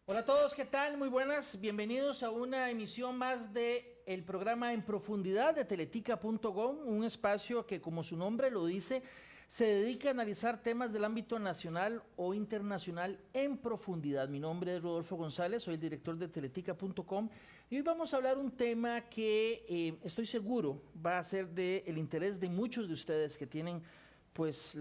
Hola a todos, ¿qué tal? Muy buenas, bienvenidos a una emisión más de el programa En Profundidad de Teletica.com, un espacio que, como su nombre lo dice, se dedica a analizar temas del ámbito nacional o internacional en profundidad. Mi nombre es Rodolfo González, soy el director de Teletica.com y hoy vamos a hablar un tema que estoy seguro va a ser del interés de muchos de ustedes que tienen pues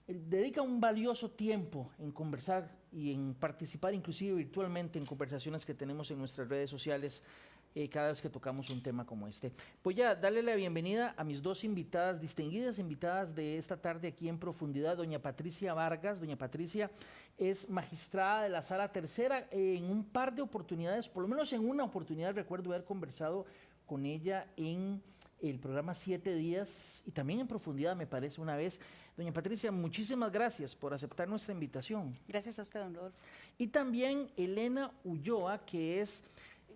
dedica un valioso tiempo en conversar y en participar inclusive virtualmente en conversaciones que tenemos en nuestras redes sociales cada vez que tocamos un tema como este. Voy a darle la bienvenida a mis dos invitadas, distinguidas invitadas de esta tarde aquí en Profundidad, doña Patricia Vargas. Doña Patricia es magistrada de la Sala Tercera. En un par de oportunidades, por lo menos en una oportunidad recuerdo haber conversado con ella en el programa 7 días y también en Profundidad, me parece, una vez. Doña Patricia, muchísimas gracias por aceptar nuestra invitación. Gracias a usted, don Rodolfo. Y también Elena Ulloa, que es,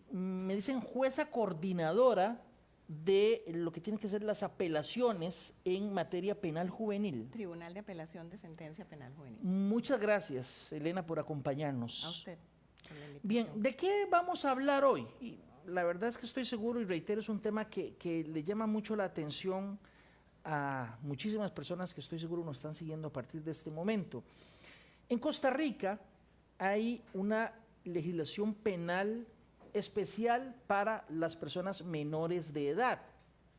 me dicen, jueza coordinadora de lo que tiene que ser las apelaciones en materia penal juvenil. Tribunal de Apelación de Sentencia Penal Juvenil. Muchas gracias, Elena, por acompañarnos. A usted. Bien, ¿de qué vamos a hablar hoy? Y la verdad es que estoy seguro y reitero, es un tema que le llama mucho la atención a muchísimas personas que estoy seguro nos están siguiendo a partir de este momento. En Costa Rica hay una legislación penal especial para las personas menores de edad.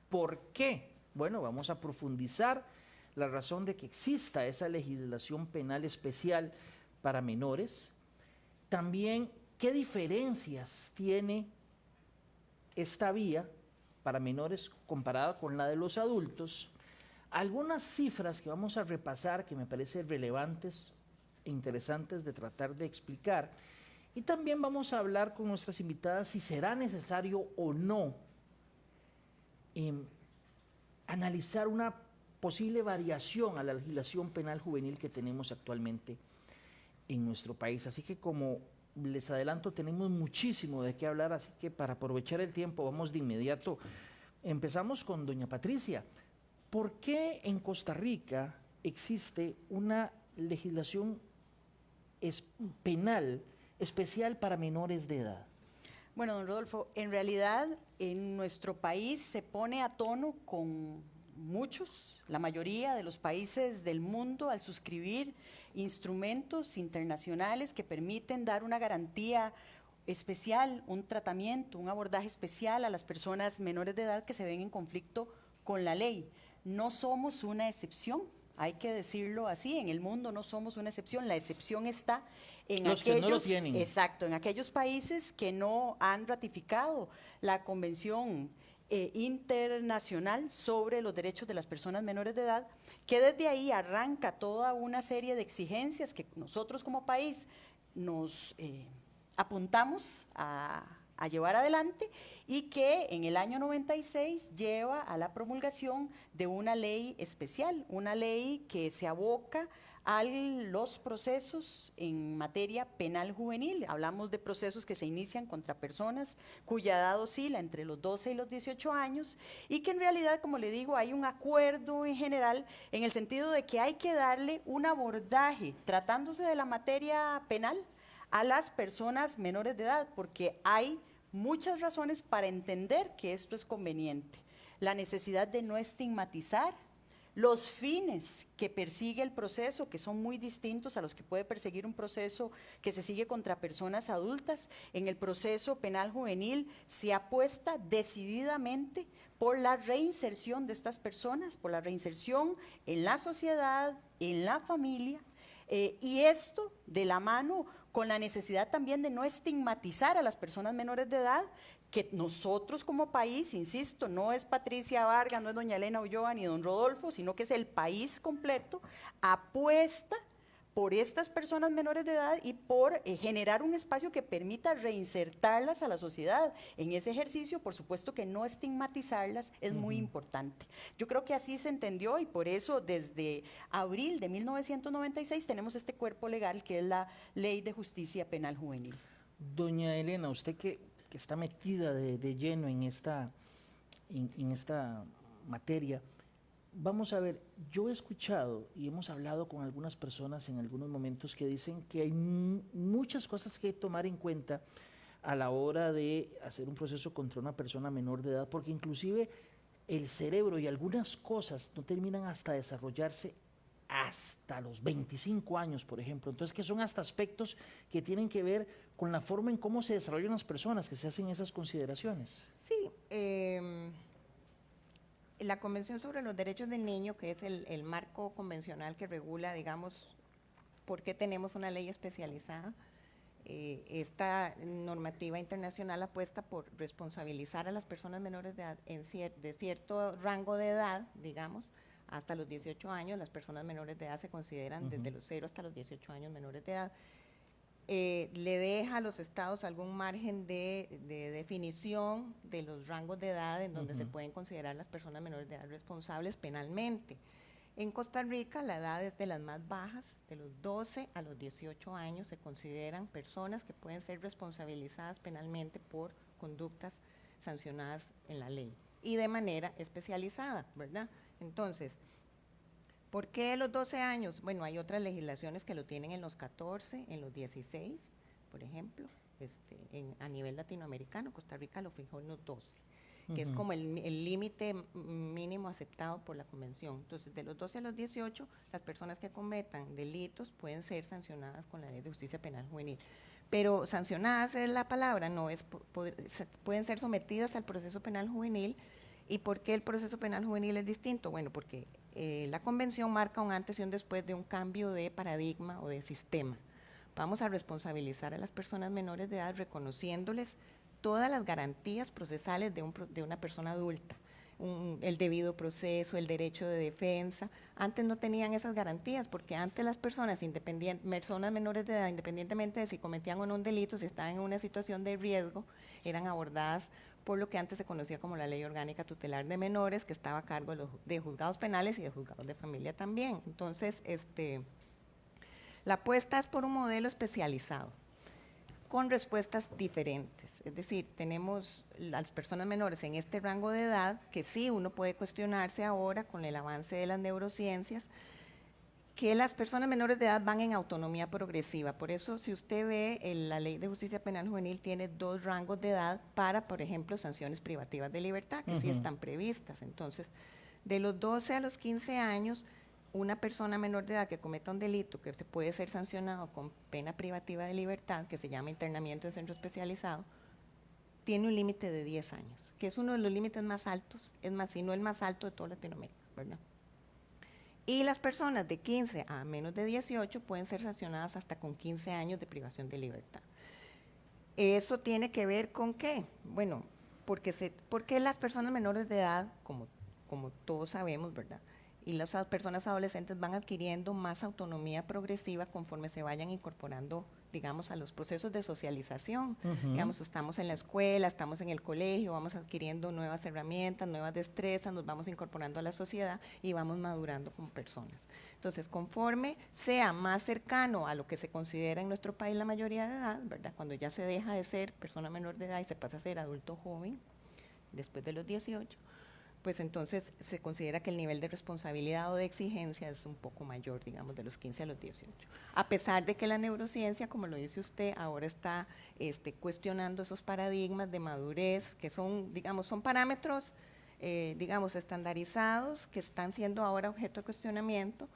¿Por qué? Bueno, vamos a profundizar la razón de que exista esa legislación penal especial para menores. También, ¿qué diferencias tiene esta vía para menores comparada con la de los adultos? Algunas cifras que vamos a repasar que me parecen relevantes e interesantes de tratar de explicar. Y también vamos a hablar con nuestras invitadas si será necesario o no analizar una posible variación a la legislación penal juvenil que tenemos actualmente en nuestro país. Así que, como les adelanto, tenemos muchísimo de qué hablar, así que para aprovechar el tiempo vamos de inmediato. Empezamos con doña Patricia. ¿Por qué en Costa Rica existe una legislación penal especial para menores de edad? Bueno, don Rodolfo, en realidad en nuestro país se pone a tono con muchos, la mayoría de los países del mundo al suscribir instrumentos internacionales que permiten dar una garantía especial, un tratamiento, un abordaje especial a las personas menores de edad que se ven en conflicto con la ley. No somos una excepción, hay que decirlo así, en el mundo no somos una excepción, la excepción está en los aquellos, que no lo tienen. Exacto, en aquellos países que no han ratificado la Convención internacional sobre los derechos de las personas menores de edad, que desde ahí arranca toda una serie de exigencias que nosotros como país nos apuntamos a llevar adelante y que en el año 96 lleva a la promulgación de una ley especial, una ley que se aboca a los procesos en materia penal juvenil. Hablamos de procesos que se inician contra personas cuya edad oscila entre los 12 y los 18 años y que en realidad, como le digo, hay un acuerdo en general en el sentido de que hay que darle un abordaje, tratándose de la materia penal, a las personas menores de edad, porque hay muchas razones para entender que esto es conveniente. La necesidad de no estigmatizar, los fines que persigue el proceso, que son muy distintos a los que puede perseguir un proceso que se sigue contra personas adultas. En el proceso penal juvenil se apuesta decididamente por la reinserción de estas personas, por la reinserción en la sociedad, en la familia, y esto de la mano con la necesidad también de no estigmatizar a las personas menores de edad, que nosotros como país, insisto, no es Patricia Vargas, no es doña Elena Ulloa ni don Rodolfo, sino que es el país completo, apuesta por estas personas menores de edad y por generar un espacio que permita reinsertarlas a la sociedad. En ese ejercicio, por supuesto que no estigmatizarlas es muy importante. Yo creo que así se entendió y por eso desde abril de 1996 tenemos este cuerpo legal que es la Ley de Justicia Penal Juvenil. Doña Elena, usted que está metida de lleno en esta materia, Vamos a ver, yo he escuchado y hemos hablado con algunas personas en algunos momentos que dicen que hay muchas cosas que tomar en cuenta a la hora de hacer un proceso contra una persona menor de edad, porque inclusive el cerebro y algunas cosas no terminan hasta desarrollarse hasta los 25 años, por ejemplo. Entonces, que son hasta aspectos que tienen que ver con la forma en cómo se desarrollan las personas, que se hacen esas consideraciones. Sí, la Convención sobre los Derechos del Niño, que es el marco convencional que regula, digamos, por qué tenemos una ley especializada, esta normativa internacional apuesta por responsabilizar a las personas menores de edad de cierto rango de edad, digamos, hasta los 18 años. Las personas menores de edad se consideran desde los 0 hasta los 18 años menores de edad. Le deja a los estados algún margen de definición de los rangos de edad en donde se pueden considerar las personas menores de edad responsables penalmente. En Costa Rica la edad es de las más bajas, de los 12 a los 18 años se consideran personas que pueden ser responsabilizadas penalmente por conductas sancionadas en la ley y de manera especializada, ¿verdad? Entonces, ¿por qué los 12 años? Bueno, hay otras legislaciones que lo tienen en los 14, en los 16, por ejemplo, a nivel latinoamericano. Costa Rica lo fijó en los 12, que es como el límite mínimo aceptado por la Convención. Entonces, de los 12 a los 18, las personas que cometan delitos pueden ser sancionadas con la Ley de Justicia Penal Juvenil. Pero sancionadas es la palabra, no es pueden ser sometidas al proceso penal juvenil. ¿Y por qué el proceso penal juvenil es distinto? Bueno, porque la Convención marca un antes y un después de un cambio de paradigma o de sistema. Vamos a responsabilizar a las personas menores de edad reconociéndoles todas las garantías procesales de una persona adulta, el debido proceso, el derecho de defensa. Antes no tenían esas garantías porque antes las personas menores de edad, independientemente de si cometían o no un delito, si estaban en una situación de riesgo, eran abordadas por lo que antes se conocía como la Ley Orgánica Tutelar de Menores, que estaba a cargo de juzgados penales y de juzgados de familia también. Entonces, la apuesta es por un modelo especializado, con respuestas diferentes. Es decir, tenemos las personas menores en este rango de edad, que sí uno puede cuestionarse ahora con el avance de las neurociencias, que las personas menores de edad van en autonomía progresiva. Por eso, si usted ve, la Ley de Justicia Penal Juvenil tiene 2 rangos de edad para, por ejemplo, sanciones privativas de libertad, que sí están previstas. Entonces, de los 12 a los 15 años, una persona menor de edad que cometa un delito que se puede ser sancionado con pena privativa de libertad, que se llama internamiento en centro especializado, tiene un límite de 10 años, que es uno de los límites más altos, es más, si no el más alto de toda Latinoamérica, ¿verdad? Y las personas de 15 a menos de 18 pueden ser sancionadas hasta con 15 años de privación de libertad. ¿Eso tiene que ver con qué? Bueno, porque las personas menores de edad, como todos sabemos, ¿verdad?, y las personas adolescentes van adquiriendo más autonomía progresiva conforme se vayan incorporando, digamos, a los procesos de socialización. Digamos, estamos en la escuela, estamos en el colegio, vamos adquiriendo nuevas herramientas, nuevas destrezas, nos vamos incorporando a la sociedad y vamos madurando como personas. Entonces, conforme sea más cercano a lo que se considera en nuestro país la mayoría de edad, ¿verdad?, cuando ya se deja de ser persona menor de edad y se pasa a ser adulto joven, después de los 18, pues entonces se considera que el nivel de responsabilidad o de exigencia es un poco mayor, digamos, de los 15 a los 18. A pesar de que la neurociencia, como lo dice usted, ahora está cuestionando esos paradigmas de madurez, que son, digamos, son parámetros, digamos, estandarizados, que están siendo ahora objeto de cuestionamiento,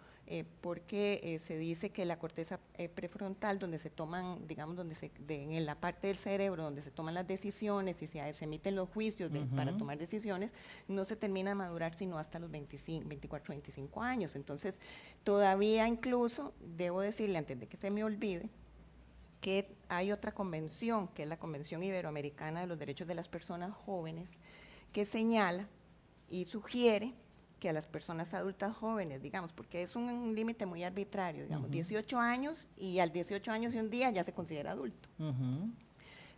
porque se dice que la corteza prefrontal, donde se toman, digamos, en la parte del cerebro donde se toman las decisiones y se emiten los juicios para tomar decisiones, no se termina de madurar sino hasta los 24, 25 años. Entonces, todavía incluso, debo decirle antes de que se me olvide, que hay otra convención, que es la Convención Iberoamericana de los Derechos de las Personas Jóvenes, que señala y sugiere que a las personas adultas jóvenes, digamos, porque es un límite muy arbitrario, digamos, 18 años y al 18 años y un día ya se considera adulto.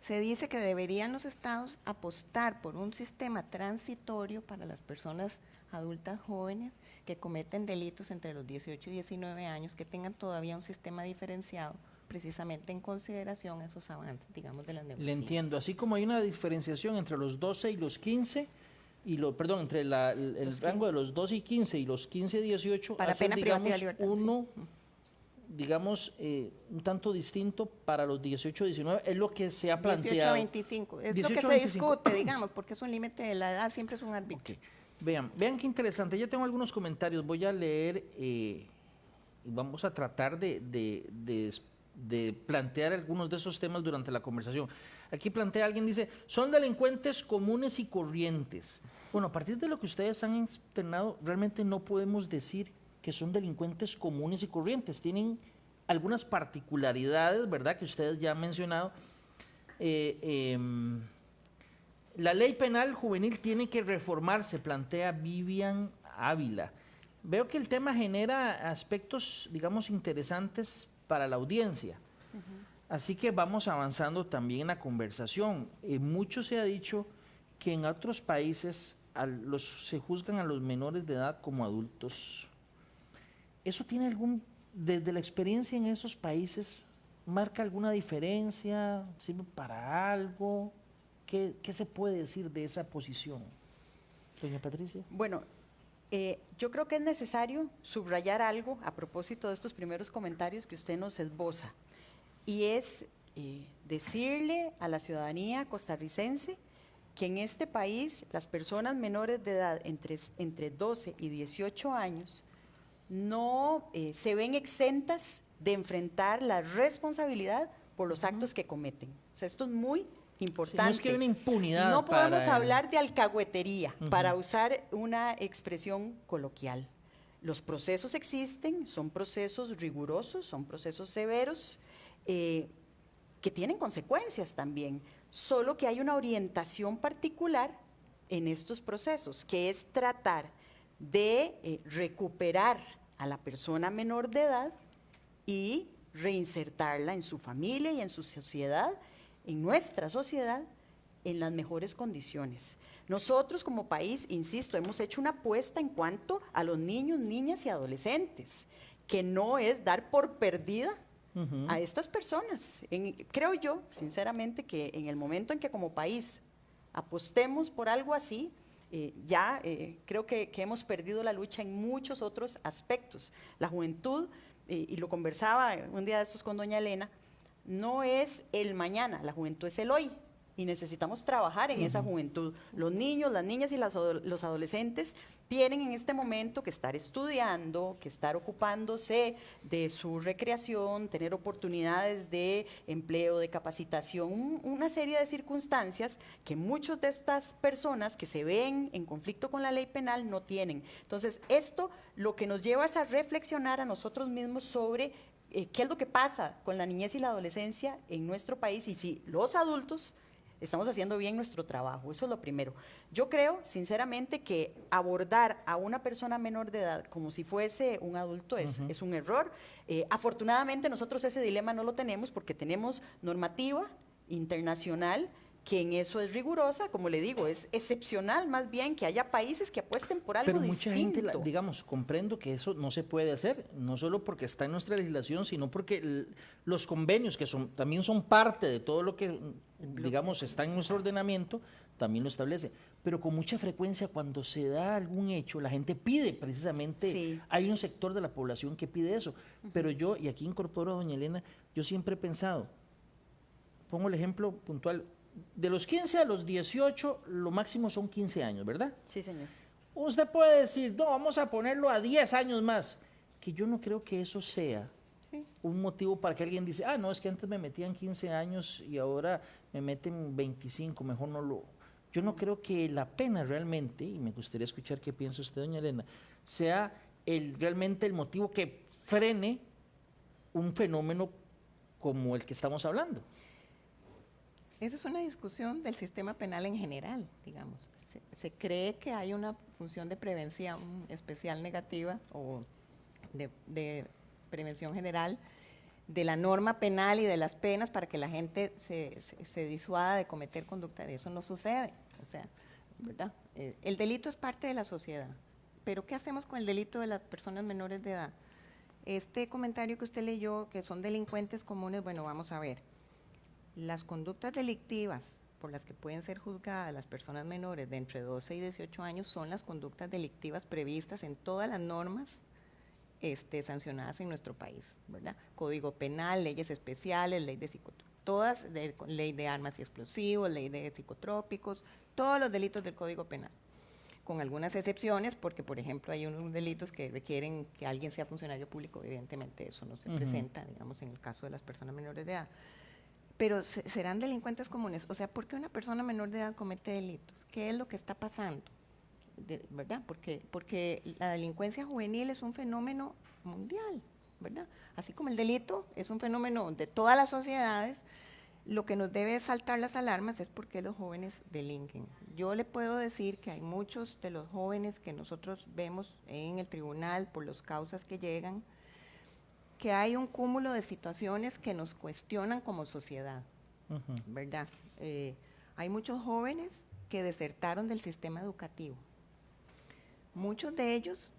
Se dice que deberían los estados apostar por un sistema transitorio para las personas adultas jóvenes que cometen delitos entre los 18 y 19 años, que tengan todavía un sistema diferenciado, precisamente en consideración a esos avances, digamos, de las neurociencias. Le entiendo, así como hay una diferenciación entre los 12 y los 15, perdón, entre el Los rango de los 12 y 15 y los 15 y 18, Para hacen, pena privativa de digamos, libertad, sí. uno, digamos, un tanto distinto para los 18 y 19, es lo que se ha 18 a planteado. 25. Es 18 lo a que se 25. discute, digamos, porque es un límite de la edad, siempre es un arbitrio. Ok. Vean qué interesante. Ya tengo algunos comentarios. Voy a leer y vamos a tratar de plantear algunos de esos temas durante la conversación. Aquí plantea alguien, dice, son delincuentes comunes y corrientes. Bueno, a partir de lo que ustedes han externado, realmente no podemos decir que son delincuentes comunes y corrientes. Tienen algunas particularidades, ¿verdad?, que ustedes ya han mencionado. La ley penal juvenil tiene que reformarse, plantea Vivian Ávila. Veo que el tema genera aspectos, digamos, interesantes para la audiencia. Así que vamos avanzando también en la conversación. Mucho se ha dicho que en otros países se juzgan a los menores de edad como adultos. ¿Eso tiene desde la experiencia en esos países, marca alguna diferencia? ¿Sirve para algo? ¿Qué se puede decir de esa posición? Doña Patricia. Bueno, yo creo que es necesario subrayar algo a propósito de estos primeros comentarios que usted nos esboza, y es decirle a la ciudadanía costarricense que en este país las personas menores de edad entre 12 y 18 años no se ven exentas de enfrentar la responsabilidad por los actos que cometen. O sea, esto es muy importante. Sí, no es que hay una impunidad. No podemos hablar de alcahuetería, para usar una expresión coloquial. Los procesos existen, son procesos rigurosos, son procesos severos, que tienen consecuencias también, solo que hay una orientación particular en estos procesos, que es tratar de recuperar a la persona menor de edad y reinsertarla en su familia y en su sociedad, en nuestra sociedad, en las mejores condiciones. Nosotros como país, insisto, hemos hecho una apuesta en cuanto a los niños, niñas y adolescentes, que no es dar por perdida a estas personas. Creo yo, sinceramente, que en el momento en que como país apostemos por algo así, creo que hemos perdido la lucha en muchos otros aspectos. La juventud, y lo conversaba un día de estos con doña Elena, no es el mañana, la juventud es el hoy. Y necesitamos trabajar en esa juventud. Los niños, las niñas y los adolescentes tienen en este momento que estar estudiando, que estar ocupándose de su recreación, tener oportunidades de empleo, de capacitación, una serie de circunstancias que muchas de estas personas que se ven en conflicto con la ley penal no tienen. Entonces, esto lo que nos lleva es a reflexionar a nosotros mismos sobre qué es lo que pasa con la niñez y la adolescencia en nuestro país y si los adultos estamos haciendo bien nuestro trabajo. Eso es lo primero. Yo creo, sinceramente, que abordar a una persona menor de edad como si fuese un adulto es un error. Afortunadamente, nosotros ese dilema no lo tenemos porque tenemos normativa internacional que en eso es rigurosa, como le digo, es excepcional más bien que haya países que apuesten por algo distinto. Pero mucha gente, digamos, comprendo que eso no se puede hacer, no solo porque está en nuestra legislación, sino porque los convenios, que también son parte de todo lo que, digamos, está en nuestro ordenamiento, también lo establece. Pero con mucha frecuencia cuando se da algún hecho, la gente pide precisamente, hay un sector de la población que pide eso. Pero yo, y aquí incorporo a doña Elena, yo siempre he pensado, pongo el ejemplo puntual, de los 15 a los 18, lo máximo son 15 años, ¿verdad? Sí, señor. Usted puede decir, no, vamos a ponerlo a 10 años más, que yo no creo que eso sea un motivo para que alguien dice, no, es que antes me metían 15 años y ahora me meten 25, mejor no lo... Yo no creo que la pena realmente, y me gustaría escuchar qué piensa usted, doña Elena, sea realmente el motivo que frene un fenómeno como el que estamos hablando. Esa es una discusión del sistema penal en general, digamos. Se cree que hay una función de prevención especial negativa o de prevención general de la norma penal y de las penas para que la gente se disuada de cometer conducta. De eso no sucede, o sea, ¿verdad? El delito es parte de la sociedad, pero ¿qué hacemos con el delito de las personas menores de edad? Este comentario que usted leyó, que son delincuentes comunes, bueno, vamos a ver. Las conductas delictivas por las que pueden ser juzgadas las personas menores de entre 12 y 18 años son las conductas delictivas previstas en todas las normas sancionadas en nuestro país, ¿verdad? Código penal, leyes especiales, ley de todas, ley de armas y explosivos, ley de psicotrópicos, todos los delitos del Código Penal, con algunas excepciones, porque por ejemplo hay unos delitos que requieren que alguien sea funcionario público, evidentemente eso no se presenta, digamos, en el caso de las personas menores de edad. Pero serán delincuentes comunes, o sea, ¿por qué una persona menor de edad comete delitos? ¿Qué es lo que está pasando? ¿Verdad? Porque la delincuencia juvenil es un fenómeno mundial, ¿verdad? Así como el delito es un fenómeno de todas las sociedades, lo que nos debe saltar las alarmas es por qué los jóvenes delinquen. Yo le puedo decir que hay muchos de los jóvenes que nosotros vemos en el tribunal por las causas que llegan, que hay un cúmulo de situaciones que nos cuestionan como sociedad, ¿verdad? Hay muchos jóvenes que desertaron del sistema educativo. Muchos de ellos,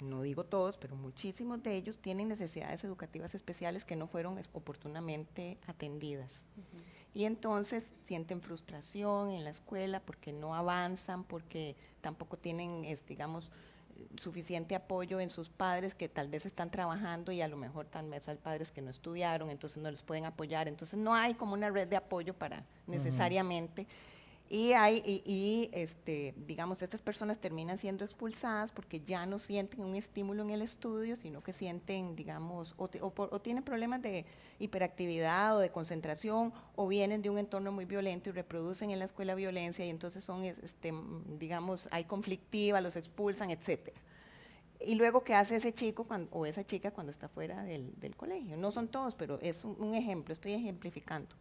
no digo todos, pero muchísimos de ellos tienen necesidades educativas especiales que no fueron oportunamente atendidas. Y entonces sienten frustración en la escuela porque no avanzan, porque tampoco tienen, digamos, suficiente apoyo en sus padres que tal vez están trabajando y a lo mejor tal vez hay padres que no estudiaron, entonces no les pueden apoyar, entonces no hay como una red de apoyo para necesariamente. Y digamos, estas personas terminan siendo expulsadas porque ya no sienten un estímulo en el estudio, sino que sienten, digamos, o tienen problemas de hiperactividad o de concentración, o vienen de un entorno muy violento y reproducen en la escuela violencia, y entonces son, digamos, hay conflictiva, los expulsan, etcétera. Y luego, ¿qué hace ese chico o esa chica cuando está fuera del colegio? No son todos, pero es un ejemplo, estoy ejemplificando.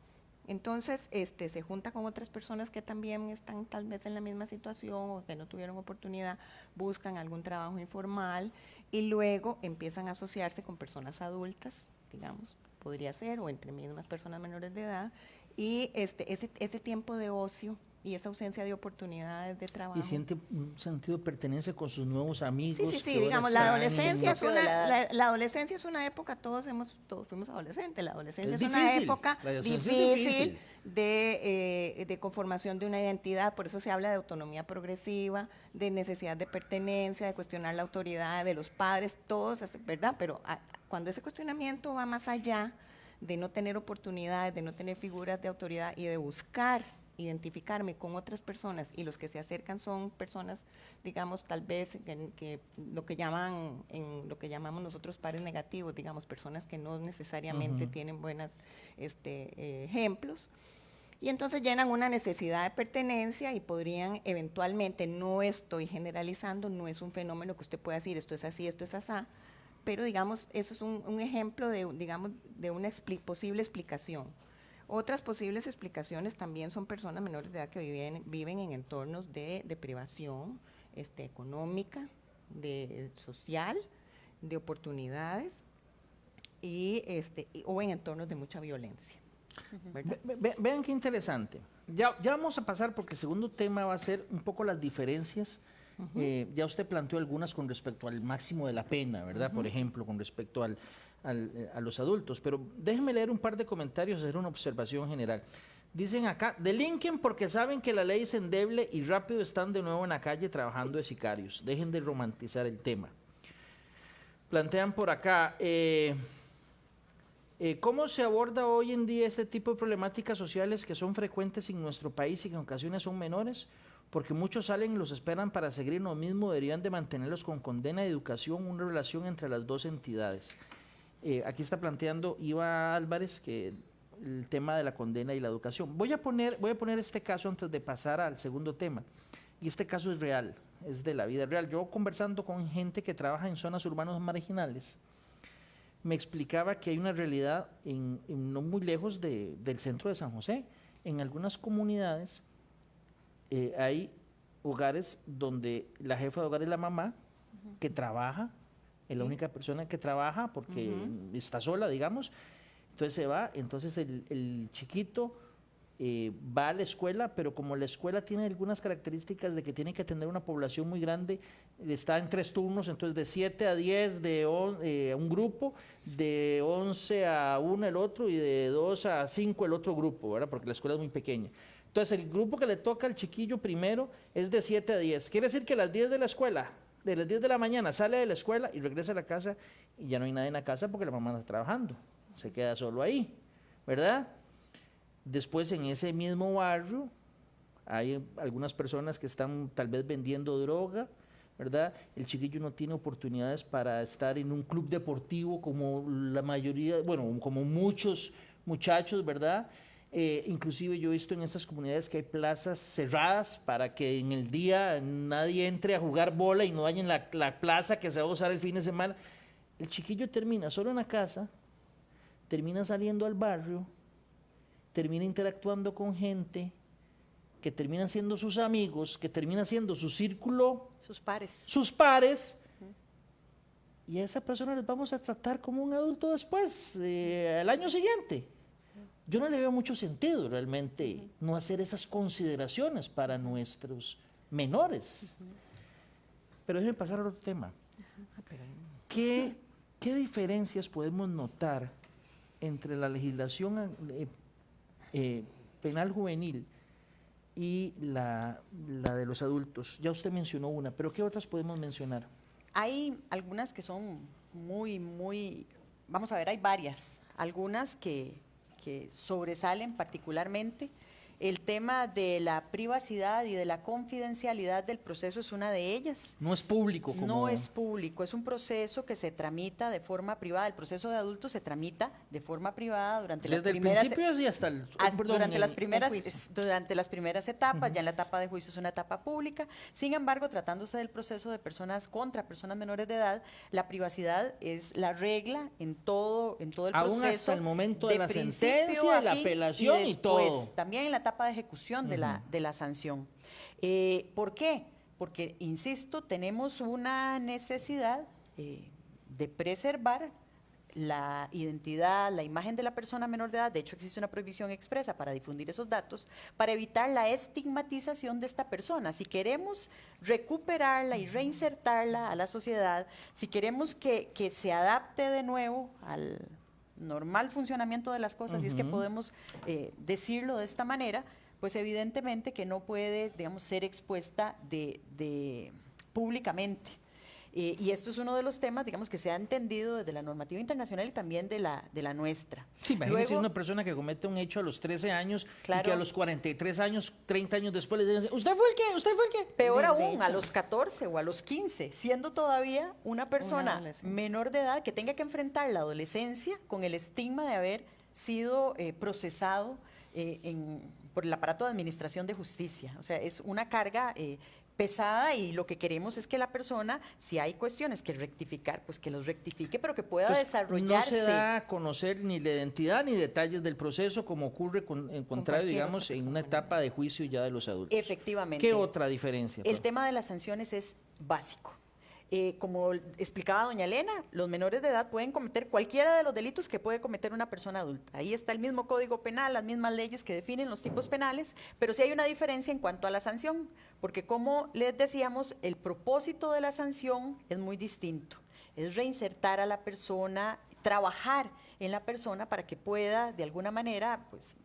Entonces, se junta con otras personas que también están tal vez en la misma situación o que no tuvieron oportunidad, buscan algún trabajo informal y luego empiezan a asociarse con personas adultas, digamos, podría ser, o entre mismas personas menores de edad, y ese tiempo de ocio y esa ausencia de oportunidades de trabajo. Y siente un sentido de pertenencia con sus nuevos amigos. Sí, digamos, la adolescencia es una época, todos fuimos adolescentes, la adolescencia es una época difícil de conformación de una identidad, por eso se habla de autonomía progresiva, de necesidad de pertenencia, de cuestionar la autoridad de los padres, todos, ¿verdad? Pero cuando ese cuestionamiento va más allá de no tener oportunidades, de no tener figuras de autoridad y de buscar identificarme con otras personas, y los que se acercan son personas, digamos, tal vez que lo que llamamos nosotros pares negativos, digamos, personas que no necesariamente tienen buenos ejemplos, y entonces llenan una necesidad de pertenencia y podrían eventualmente, no estoy generalizando, no es un fenómeno que usted pueda decir esto es así, esto es asá, pero digamos, eso es un ejemplo de una posible explicación. Otras posibles explicaciones también son personas menores de edad que viven en entornos de privación económica, social, de oportunidades o en entornos de mucha violencia. Vean qué interesante. Ya vamos a pasar porque el segundo tema va a ser un poco las diferencias. Ya usted planteó algunas con respecto al máximo de la pena, ¿verdad? Por ejemplo, con respecto a los adultos, pero déjenme leer un par de comentarios, hacer una observación general. Dicen acá, delinquen porque saben que la ley es endeble y rápido están de nuevo en la calle trabajando de sicarios. Dejen de romantizar el tema. Plantean por acá, ¿cómo se aborda hoy en día este tipo de problemáticas sociales que son frecuentes en nuestro país y que en ocasiones son menores? Porque muchos salen y los esperan para seguir en lo mismo, deberían de mantenerlos con condena de educación, una relación entre las dos entidades. Aquí está planteando Iva Álvarez que el tema de la condena y la educación. Voy a poner este caso antes de pasar al segundo tema, y este caso es real, es de la vida real. Yo conversando con gente que trabaja en zonas urbanas marginales, me explicaba que hay una realidad no muy lejos del centro de San José. En algunas comunidades hay hogares donde la jefa de hogar es la mamá, que trabaja, es la única persona que trabaja porque está sola, digamos, entonces se va, entonces el chiquito va a la escuela, pero como la escuela tiene algunas características de que tiene que atender una población muy grande, está en 3 turnos, entonces de 7 a 10 un grupo, de 11 a 1 el otro y de 2 a 5 el otro grupo, ¿verdad? Porque la escuela es muy pequeña. Entonces el grupo que le toca al chiquillo primero es de 7 a 10. Quiere decir que a las 10 de la escuela, de las 10 de la mañana sale de la escuela y regresa a la casa y ya no hay nadie en la casa porque la mamá está trabajando. Se queda solo ahí, ¿verdad? Después en ese mismo barrio hay algunas personas que están tal vez vendiendo droga, ¿verdad? El chiquillo no tiene oportunidades para estar en un club deportivo como la mayoría, bueno, como muchos muchachos, ¿verdad? Inclusive yo he visto en estas comunidades que hay plazas cerradas para que en el día nadie entre a jugar bola y no dañen la plaza que se va a usar el fin de semana. El chiquillo termina solo en la casa, termina saliendo al barrio, termina interactuando con gente, que terminan siendo sus amigos, que termina siendo su círculo, sus pares, y a esa persona les vamos a tratar como un adulto después, al año siguiente. Yo no le veo mucho sentido realmente no hacer esas consideraciones para nuestros menores. Pero déjenme pasar al otro tema. ¿Qué diferencias podemos notar entre la legislación penal juvenil y la de los adultos? Ya usted mencionó una, pero ¿qué otras podemos mencionar? Hay algunas que son vamos a ver, hay varias, algunas que sobresalen particularmente. El tema de la privacidad y de la confidencialidad del proceso es una de ellas. No es público. No es público, es un proceso que se tramita de forma privada. El proceso de adultos se tramita de forma privada durante las primeras... Desde el principio y hasta el... durante las primeras etapas, ya en la etapa de juicio es una etapa pública. Sin embargo, tratándose del proceso de personas contra personas menores de edad, la privacidad es la regla en todo el proceso. Aún hasta el momento de la sentencia, la apelación y todo. También en la etapa de ejecución de la sanción. ¿Por qué? Porque, insisto, tenemos una necesidad de preservar la identidad, la imagen de la persona menor de edad. De hecho, existe una prohibición expresa para difundir esos datos, para evitar la estigmatización de esta persona. Si queremos recuperarla y reinsertarla a la sociedad, si queremos que se adapte de nuevo al normal funcionamiento de las cosas, y es que podemos decirlo de esta manera, pues evidentemente que no puede, digamos, ser expuesta públicamente. Y esto es uno de los temas, digamos, que se ha entendido desde la normativa internacional y también de la nuestra. Sí, imagínese una persona que comete un hecho a los 13 años y que a los 43 años, 30 años después le dicen, ¿usted fue el qué? ¿Usted fue el qué? Peor aún, a los 14 o a los 15, siendo todavía una persona menor de edad que tenga que enfrentar la adolescencia con el estigma de haber sido procesado por el aparato de administración de justicia. O sea, es una carga pesada, y lo que queremos es que la persona, si hay cuestiones que rectificar, pues que los rectifique, pero que pueda desarrollarse. No se da a conocer ni la identidad ni detalles del proceso, como ocurre en contrario, digamos, en una etapa de juicio ya de los adultos. Efectivamente. ¿Qué otra diferencia? El tema de las sanciones es básico. Como explicaba doña Elena, los menores de edad pueden cometer cualquiera de los delitos que puede cometer una persona adulta. Ahí está el mismo Código Penal, las mismas leyes que definen los tipos penales, pero sí hay una diferencia en cuanto a la sanción, porque como les decíamos, el propósito de la sanción es muy distinto. Es reinsertar a la persona, trabajar en la persona para que pueda, de alguna manera, pues,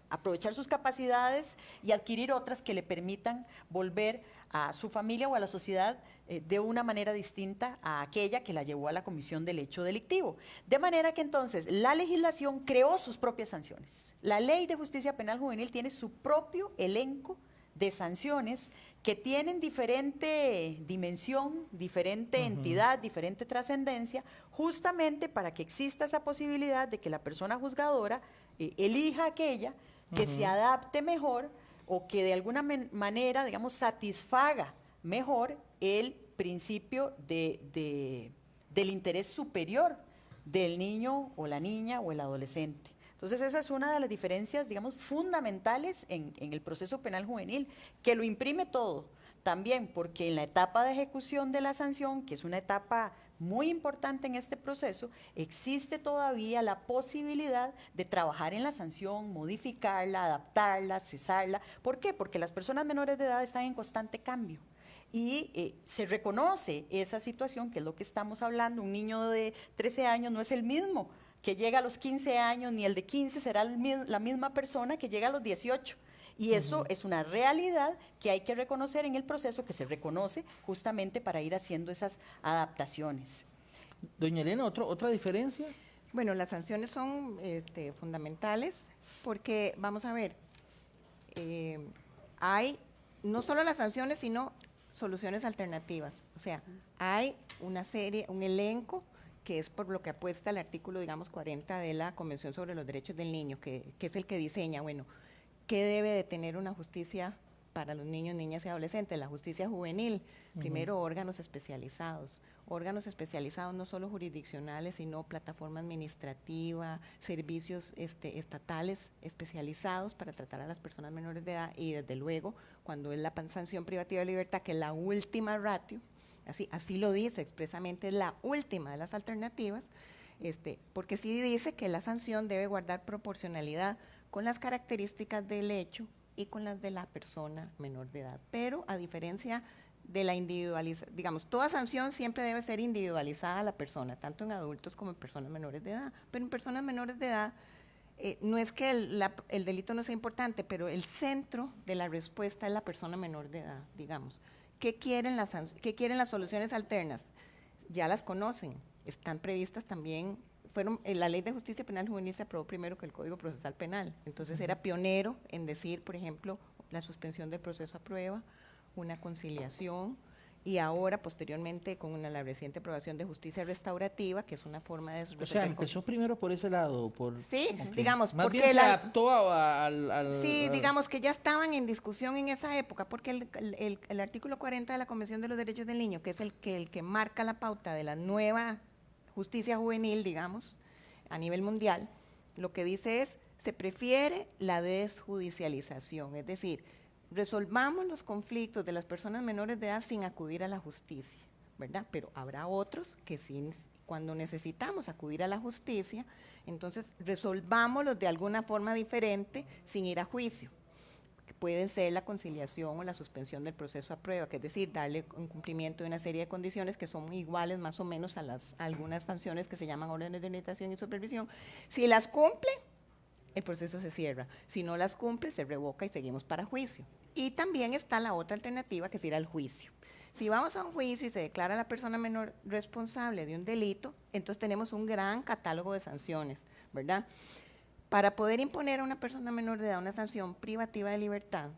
aprovechar sus capacidades y adquirir otras que le permitan volver a su familia o a la sociedad de una manera distinta a aquella que la llevó a la comisión del hecho delictivo. De manera que entonces la legislación creó sus propias sanciones. La Ley de Justicia Penal Juvenil tiene su propio elenco de sanciones que tienen diferente dimensión, diferente entidad, diferente trascendencia, justamente para que exista esa posibilidad de que la persona juzgadora elija aquella que se adapte mejor o que de alguna manera, digamos, satisfaga mejor el principio del interés superior del niño o la niña o el adolescente. Entonces, esa es una de las diferencias, digamos, fundamentales en el proceso penal juvenil, que lo imprime todo. También porque en la etapa de ejecución de la sanción, que es una etapa muy importante en este proceso, existe todavía la posibilidad de trabajar en la sanción, modificarla, adaptarla, cesarla. ¿Por qué? Porque las personas menores de edad están en constante cambio. Y se reconoce esa situación, que es lo que estamos hablando. Un niño de 13 años no es el mismo que llega a los 15 años, ni el de 15 será la misma persona que llega a los 18. Y eso es una realidad que hay que reconocer en el proceso, que se reconoce justamente para ir haciendo esas adaptaciones. Doña Elena, ¿otra diferencia? Bueno, las sanciones son fundamentales porque, vamos a ver, hay no solo las sanciones, sino soluciones alternativas. O sea, hay una serie, un elenco que es por lo que apuesta el artículo, digamos, 40 de la Convención sobre los Derechos del Niño, que es el que diseña, bueno, qué debe de tener una justicia para los niños, niñas y adolescentes, la justicia juvenil. Primero, órganos especializados no solo jurisdiccionales, sino plataforma administrativa, servicios estatales especializados para tratar a las personas menores de edad, y desde luego, cuando es la sanción privativa de libertad, que es la última ratio, así lo dice expresamente, es la última de las alternativas, porque sí dice que la sanción debe guardar proporcionalidad con las características del hecho y con las de la persona menor de edad. Pero a diferencia de la individualización, digamos, toda sanción siempre debe ser individualizada a la persona, tanto en adultos como en personas menores de edad. Pero en personas menores de edad, no es que el delito no sea importante, pero el centro de la respuesta es la persona menor de edad, digamos. ¿Qué quieren las soluciones alternas? Ya las conocen, están previstas también. La Ley de Justicia Penal Juvenil se aprobó primero que el Código Procesal Penal, entonces era pionero en decir, por ejemplo, la suspensión del proceso a prueba, una conciliación, y ahora, posteriormente, con la reciente aprobación de justicia restaurativa, que es una forma de... O sea, empezó primero por ese lado. Sí, okay. digamos, más porque bien se adaptó Sí, digamos que ya estaban en discusión en esa época, porque el artículo 40 de la Convención de los Derechos del Niño, que es el que marca la pauta de la nueva justicia juvenil, digamos, a nivel mundial, lo que dice es, se prefiere la desjudicialización, es decir, resolvamos los conflictos de las personas menores de edad sin acudir a la justicia, ¿verdad? Pero habrá otros que sí, cuando necesitamos acudir a la justicia, entonces resolvámoslos de alguna forma diferente sin ir a juicio. Puede ser la conciliación o la suspensión del proceso a prueba, que es decir, darle un cumplimiento de una serie de condiciones que son iguales más o menos a algunas sanciones que se llaman órdenes de orientación y supervisión. Si las cumple, el proceso se cierra. Si no las cumple, se revoca y seguimos para juicio. Y también está la otra alternativa, que es ir al juicio. Si vamos a un juicio y se declara a la persona menor responsable de un delito, entonces tenemos un gran catálogo de sanciones, ¿verdad? Para poder imponer a una persona menor de edad una sanción privativa de libertad,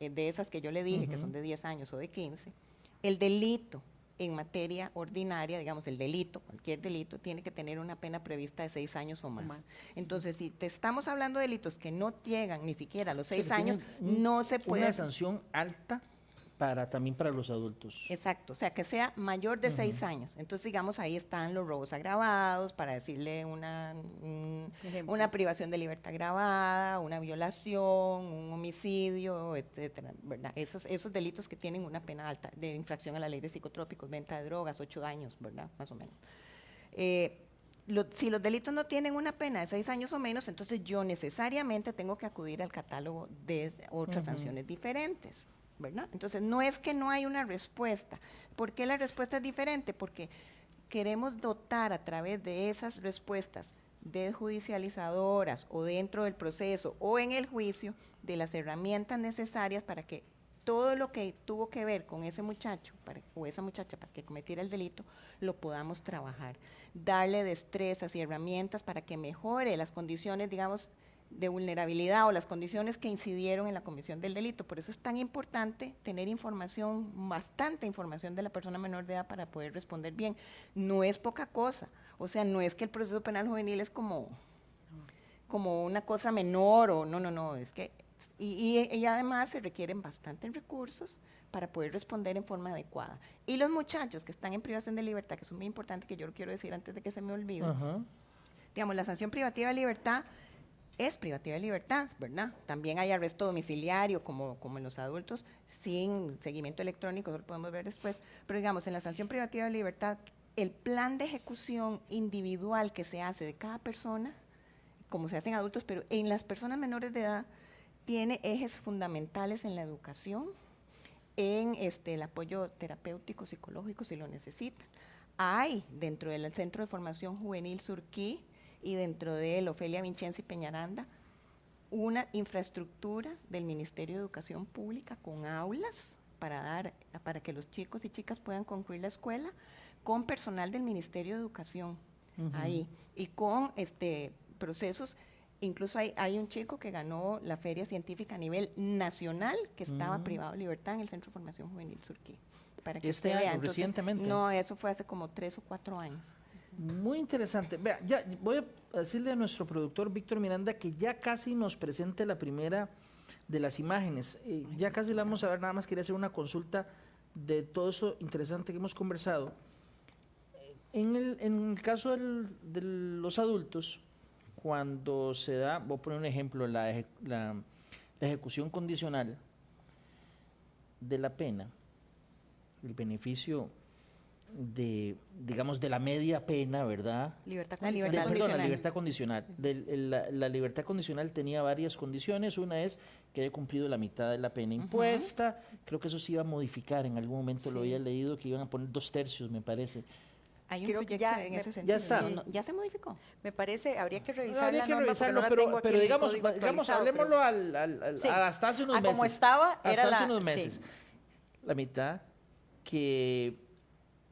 de esas que yo le dije, que son de 10 años o de 15, el delito en materia ordinaria, digamos el delito, cualquier delito, tiene que tener una pena prevista de 6 años o más. Entonces, si te estamos hablando de delitos que no llegan ni siquiera a los 6 años, no se puede... Una sanción alta también para los adultos. Exacto, o sea, que sea mayor de 6 años. Entonces, digamos, ahí están los robos agravados, para decirle una privación de libertad agravada, una violación, un homicidio, etcétera, ¿verdad? Esos delitos que tienen una pena alta de infracción a la ley de psicotrópicos, venta de drogas, 8 años, ¿verdad? Más o menos. Si los delitos no tienen una pena de 6 años o menos, entonces yo necesariamente tengo que acudir al catálogo de otras sanciones diferentes, ¿verdad? Entonces, no es que no hay una respuesta. ¿Por qué la respuesta es diferente? Porque queremos dotar a través de esas respuestas desjudicializadoras o dentro del proceso o en el juicio de las herramientas necesarias para que todo lo que tuvo que ver con ese muchacho o esa muchacha para que cometiera el delito, lo podamos trabajar. Darle destrezas y herramientas para que mejore las condiciones, digamos, de vulnerabilidad o las condiciones que incidieron en la comisión del delito. Por eso es tan importante tener información, bastante información de la persona menor de edad para poder responder bien. No es poca cosa, o sea, no es que el proceso penal juvenil es como una cosa menor o no, es que, y además se requieren bastantes recursos para poder responder en forma adecuada. Y los muchachos que están en privación de libertad, que es muy importante, que yo lo quiero decir antes de que se me olvide, digamos, la sanción privativa de libertad es privativa de libertad, ¿verdad? También hay arresto domiciliario, como en los adultos, sin seguimiento electrónico, eso lo podemos ver después, pero digamos, en la sanción privativa de libertad, el plan de ejecución individual que se hace de cada persona, como se hace en adultos, pero en las personas menores de edad, tiene ejes fundamentales en la educación, en el apoyo terapéutico, psicológico, si lo necesitan. Hay dentro del Centro de Formación Juvenil Surquí y dentro de Ofelia Vincenzi Peñaranda una infraestructura del Ministerio de Educación Pública con aulas para que los chicos y chicas puedan concluir la escuela, con personal del Ministerio de Educación ahí, y con procesos. Incluso hay un chico que ganó la feria científica a nivel nacional, que estaba privado de libertad en el Centro de Formación Juvenil Surquí. Para que usted vea. Entonces, recientemente. No, eso fue hace como 3 o 4 años. Muy interesante. Vea, ya voy a decirle a nuestro productor Víctor Miranda que ya casi nos presente la primera de las imágenes. Ya casi la vamos a ver, nada más quería hacer una consulta de todo eso interesante que hemos conversado. En el caso de los adultos, cuando se da, voy a poner un ejemplo, la ejecución condicional de la pena, el beneficio de, digamos, de la media pena, ¿verdad? Libertad La condicional. libertad La libertad condicional. La libertad condicional tenía varias condiciones. Una es que haya cumplido la mitad de la pena impuesta. Creo que eso se iba a modificar. En algún momento lo había leído, que iban a poner 2/3, me parece. Hay un Creo que proyecto ya en me- ese sentido. ya está. ¿Ya se modificó? Me parece, habría que revisar Habría la que norma, revisarlo, porque no la tengo aquí pero el digamos, código actualizado, hablemoslo pero- Sí. hasta hace unos meses. Como estaba, hasta era hace la... unos meses. sí. La mitad, que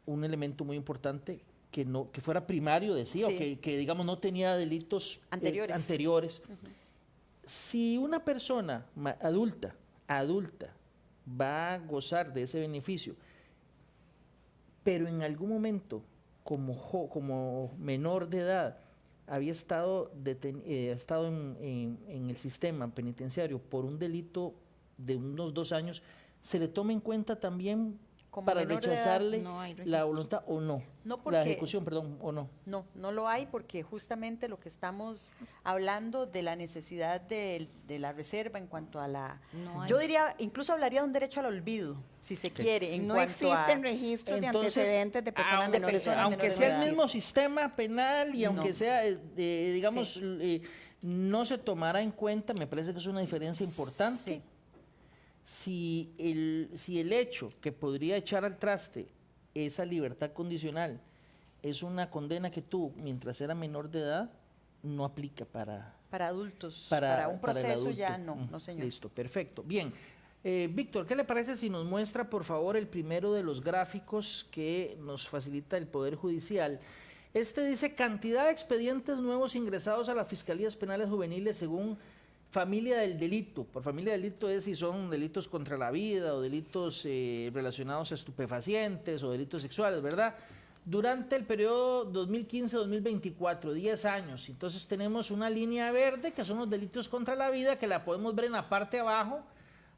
un elemento muy importante que fuera primario, decía, Sí. o que digamos no tenía delitos Anteriores. Si una persona adulta va a gozar de ese beneficio, pero en algún momento como menor de edad había estado en el sistema penitenciario por un delito de unos 2 años, ¿se le toma en cuenta también Como para menor de edad, rechazarle no hay la registro. voluntad o no? No, La porque- ejecución, perdón, o no. No, no lo hay porque justamente lo que estamos hablando de la necesidad de la reserva en cuanto a la... No hay. Yo diría, incluso hablaría de un derecho al olvido, si se quiere, en No cuanto a... existen registros de Entonces, antecedentes de personas aunque, menores de edad. aunque menores sea de el edad. mismo sistema penal y aunque No. sea, digamos, Sí. no se tomará en cuenta, me parece que es una diferencia importante. Sí. Si el hecho que podría echar al traste esa libertad condicional es una condena que tú, mientras era menor de edad, no aplica para Para adultos, para un el proceso ya adulto. no, no señor. Listo, perfecto. Bien. Víctor, ¿qué le parece si nos muestra, por favor, el primero de los gráficos que nos facilita el Poder Judicial? Este dice cantidad de expedientes nuevos ingresados a las Fiscalías Penales Juveniles según familia del delito. Por familia del delito es si son delitos contra la vida o delitos relacionados a estupefacientes o delitos sexuales, ¿verdad? Durante el periodo 2015-2024, 10 años. Entonces tenemos una línea verde que son los delitos contra la vida, que la podemos ver en la parte de abajo.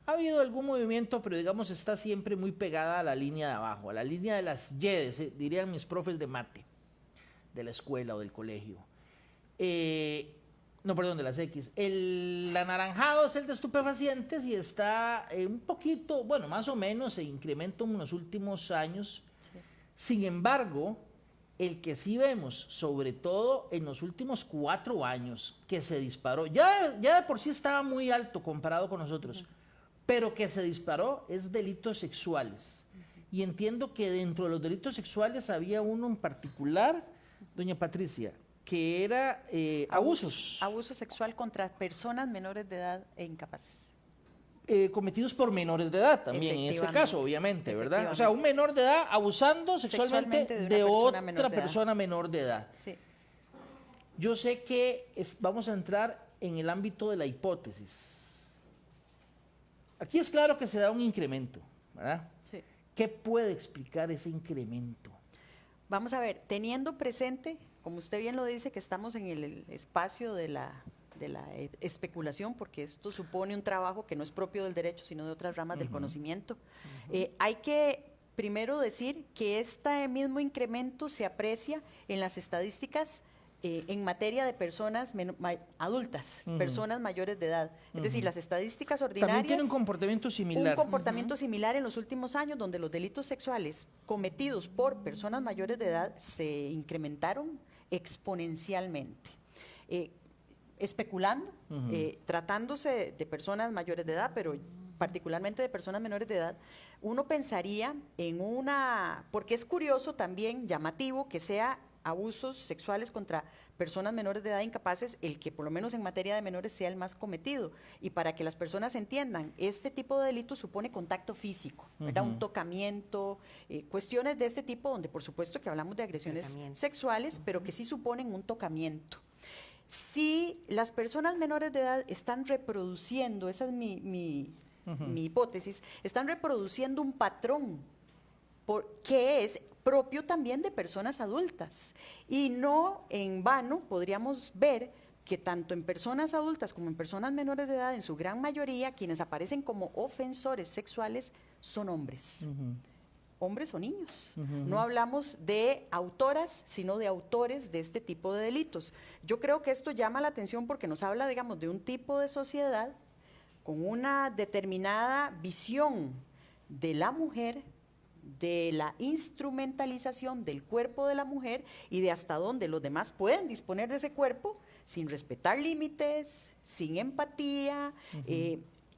Ha habido algún movimiento, pero digamos está siempre muy pegada a la línea de abajo, a la línea de las yedes, dirían mis profes de mate, de la escuela o del colegio. No, perdón, de las X. El anaranjado es el de estupefacientes y está un poquito, bueno, más o menos se incrementó en los últimos años. Sí. Sin embargo, el que sí vemos, sobre todo en los últimos 4 años, que se disparó, ya de por sí estaba muy alto comparado con nosotros, pero que se disparó es delitos sexuales. Y entiendo que dentro de los delitos sexuales había uno en particular, doña Patricia, que era abusos. Abuso sexual contra personas menores de edad e incapaces. Cometidos por menores de edad también, en este caso, obviamente, ¿verdad? O sea, un menor de edad abusando sexualmente de otra persona menor de edad. Sí. Yo sé que vamos a entrar en el ámbito de la hipótesis. Aquí es claro que se da un incremento, ¿verdad? Sí. ¿Qué puede explicar ese incremento? Vamos a ver, teniendo presente, como usted bien lo dice, que estamos en el espacio de la especulación, porque esto supone un trabajo que no es propio del derecho, sino de otras ramas del conocimiento. Hay que primero decir que este mismo incremento se aprecia en las estadísticas en materia de personas adultas, personas mayores de edad. Es decir, las estadísticas ordinarias... También tiene un comportamiento similar. Un comportamiento similar en los últimos años, donde los delitos sexuales cometidos por personas mayores de edad se incrementaron exponencialmente. Especulando, tratándose de personas mayores de edad, pero particularmente de personas menores de edad, uno pensaría en porque es curioso también, llamativo, que sea abusos sexuales contra personas menores de edad incapaces, el que por lo menos en materia de menores sea el más cometido. Y para que las personas entiendan, este tipo de delitos supone contacto físico, ¿verdad? Un tocamiento, cuestiones de este tipo, donde por supuesto que hablamos de agresiones sexuales, pero que sí suponen un tocamiento. Si las personas menores de edad están reproduciendo, esa es mi hipótesis, están reproduciendo un patrón que es propio también de personas adultas. Y no en vano podríamos ver que tanto en personas adultas como en personas menores de edad, en su gran mayoría, quienes aparecen como ofensores sexuales son hombres. Hombres o niños. No hablamos de autoras, sino de autores de este tipo de delitos. Yo creo que esto llama la atención porque nos habla, digamos, de un tipo de sociedad con una determinada visión de la mujer, de la instrumentalización del cuerpo de la mujer y de hasta dónde los demás pueden disponer de ese cuerpo sin respetar límites, sin empatía.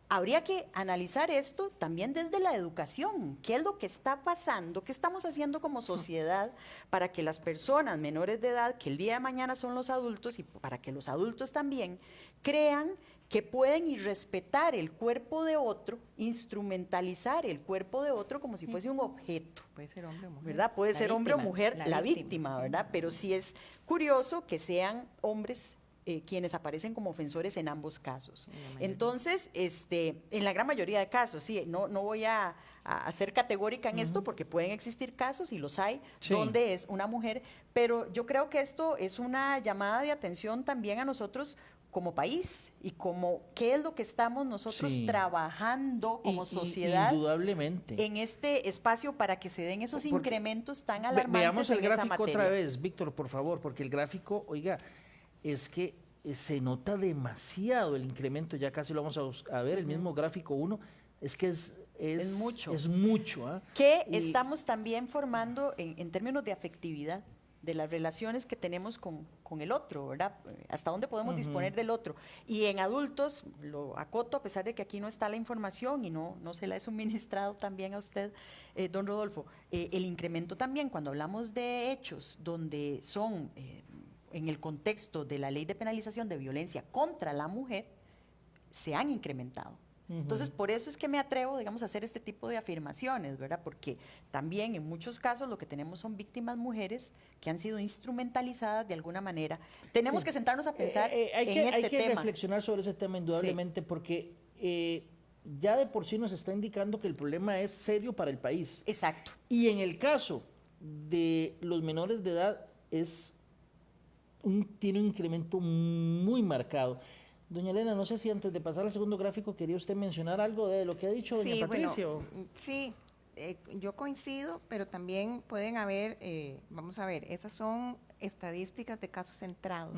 Habría que analizar esto también desde la educación. ¿Qué es lo que está pasando? ¿Qué estamos haciendo como sociedad para que las personas menores de edad, que el día de mañana son los adultos, y para que los adultos también crean que pueden irrespetar el cuerpo de otro, instrumentalizar el cuerpo de otro como si fuese un objeto? Puede ser hombre o mujer. ¿Verdad? Puede ser hombre o mujer, la víctima, ¿verdad? Pero sí es curioso que sean hombres quienes aparecen como ofensores en ambos casos. Entonces, en la gran mayoría de casos, sí, no voy a ser categórica en esto porque pueden existir casos, y los hay, donde es una mujer, pero yo creo que esto es una llamada de atención también a nosotros como país y como qué es lo que estamos nosotros trabajando como sociedad indudablemente en este espacio para que se den esos incrementos tan alarmantes. Veamos el en esa gráfico materia. otra vez, Víctor, por favor, porque el gráfico, oiga, es que se nota demasiado el incremento, ya casi lo vamos a ver, el mismo gráfico 1, es que es mucho. Es mucho. Que estamos también formando en términos de afectividad, de las relaciones que tenemos con el otro, ¿verdad? Hasta dónde podemos disponer del otro. Y en adultos, lo acoto, a pesar de que aquí no está la información y no se la he suministrado también a usted, don Rodolfo, el incremento también, cuando hablamos de hechos donde son, en el contexto de la ley de penalización de violencia contra la mujer, se han incrementado. Entonces, por eso es que me atrevo, digamos, a hacer este tipo de afirmaciones, ¿verdad? Porque también en muchos casos lo que tenemos son víctimas mujeres que han sido instrumentalizadas de alguna manera. Tenemos que sentarnos a pensar en este Hay que tema. reflexionar sobre ese tema indudablemente, porque ya de por sí nos está indicando que el problema es serio para el país. Exacto. Y en el caso de los menores de edad tiene un incremento muy marcado. Doña Elena, no sé si antes de pasar al segundo gráfico quería usted mencionar algo de lo que ha dicho doña Patricia. Sí, yo coincido, pero también pueden haber, vamos a ver, esas son estadísticas de casos centrados,